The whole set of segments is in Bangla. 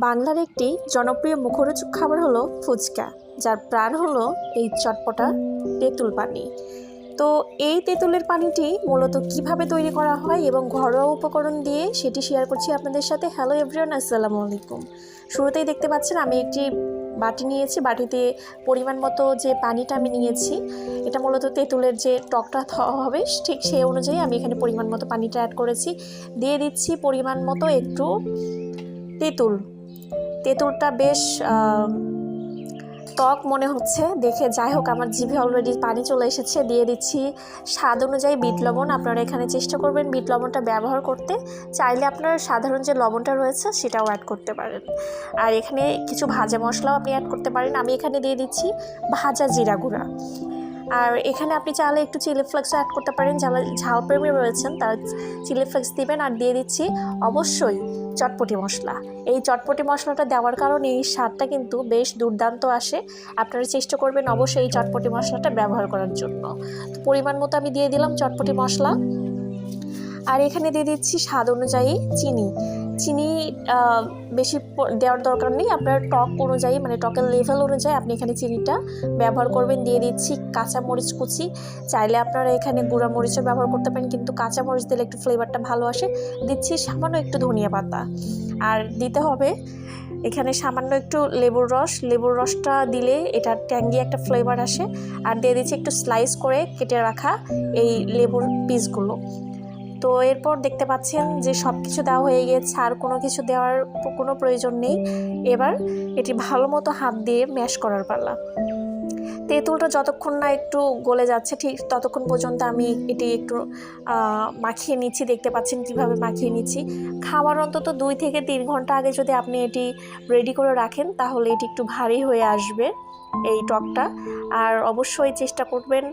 বাংলার একটি জনপ্রিয় মুখরোচক খাবার হলো ফুচকা, যার প্রাণ হলো এই চটপটা তেঁতুল পানি। তো এই তেঁতুলের পানিটি মূলত কিভাবে তৈরি করা হয় এবং ঘরোয়া উপকরণ দিয়ে সেটি শেয়ার করছি আপনাদের সাথে। হ্যালো এভরিওয়ান, আসসালামু আলাইকুম। শুরুতেই দেখতে পাচ্ছেন আমি একটি বাটি নিয়েছি, বাটিতে পরিমাণ মতো যে পানিটা আমি নিয়েছি এটা মূলত তেঁতুলের যে টকটা হবে ঠিক সেই অনুযায়ী আমি এখানে পরিমাণ মতো পানিটা অ্যাড করেছি। দিয়ে দিচ্ছি পরিমাণ মতো একটু তেঁতুলটা বেশ টক মনে হচ্ছে দেখে, যাই হোক আমার জিভে অলরেডি পানি চলে এসেছে। দিয়ে দিচ্ছি স্বাদ অনুযায়ী বিট লবণ। আপনারা এখানে চেষ্টা করবেন বিট লবণটা ব্যবহার করতে, চাইলে আপনার সাধারণ যে লবণটা রয়েছে সেটাও অ্যাড করতে পারেন। আর এখানে কিছু ভাজা মশলাও আপনি অ্যাড করতে পারেন। আমি এখানে দিয়ে দিচ্ছি ভাজা জিরা গুঁড়া। আর এখানে আপনি চাইলে একটু চিলি ফ্লেক্সও অ্যাড করতে পারেন, যারা ঝাল প্রেমী রয়েছেন তারা চিলি ফ্লেক্স দিবেন। আর দিয়ে দিচ্ছি অবশ্যই চটপটি মশলা। এই চটপটি মশলাটা দেওয়ার কারণে এই স্বাদটা কিন্তু বেশ দুর্দান্ত আসে। আপনারা চেষ্টা করবেন অবশ্যই এই চটপটি মশলাটা ব্যবহার করার জন্য। তো পরিমাণ মতো আমি দিয়ে দিলাম চটপটি মশলা। আর এখানে দিয়ে দিচ্ছি স্বাদ অনুযায়ী চিনি। বেশি দেওয়ার দরকার নেই, আপনার টক অনুযায়ী মানে টকের লেভেল অনুযায়ী আপনি এখানে চিনিটা ব্যবহার করবেন। দিয়ে দিচ্ছি কাঁচা মরিচ কুচি, চাইলে আপনারা এখানে গুঁড়া মরিচও ব্যবহার করতে পারেন, কিন্তু কাঁচা মরিচ দিলে একটু ফ্লেভারটা ভালো আসে। দিচ্ছি সামান্য একটু ধনিয়া পাতা। আর দিতে হবে এখানে সামান্য একটু লেবুর রসটা দিলে এটা ট্যাঙ্গি একটা ফ্লেভার আসে। আর দিয়ে দিচ্ছি একটু স্লাইস করে কেটে রাখা এই লেবুর পিসগুলো। তো এরপর দেখতে পাচ্ছেন যে সব কিছু দেওয়া হয়ে গিয়েছে, আর কোনো কিছু দেওয়ার কোনো প্রয়োজন নেই। এবার এটি ভালো মতো হাত দিয়ে ম্যাশ করার পালা। তেঁতুলটা যতক্ষণ না একটু গলে যাচ্ছে ঠিক ততক্ষণ পর্যন্ত আমি এটি একটু মাখিয়ে নিচ্ছি। দেখতে পাচ্ছেন কিভাবে মাখিয়ে নিচ্ছি। খাওয়ার অন্তত 2 থেকে 3 ঘন্টা আগে যদি আপনি এটি রেডি করে রাখেন তাহলে এটি একটু ভারী হয়ে আসবে এই টকটা। আর অবশ্যই চেষ্টা করবেন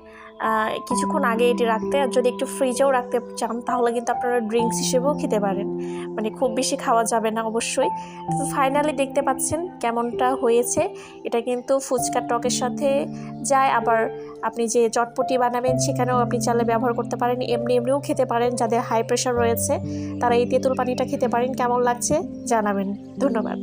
কিছুক্ষণ আগে এটি রাখতে। আর যদি একটু ফ্রিজেও রাখতে চান তাহলে কিন্তু আপনারা ড্রিঙ্কস হিসেবেও খেতে পারেন, মানে খুব বেশি খাওয়া যাবে না অবশ্যই। তো ফাইনালি দেখতে পাচ্ছেন কেমনটা হয়েছে। এটা কিন্তু ফুচকার টকের সাথে যায়, আবার আপনি যে চটপটি বানাবেন সেখানেও আপনি চাইলে ব্যবহার করতে পারেন। এমনিও খেতে পারেন, যাদের হাই প্রেশার রয়েছে তারা এই তেঁতুল পানিটা খেতে পারেন। কেমন লাগছে জানাবেন। ধন্যবাদ।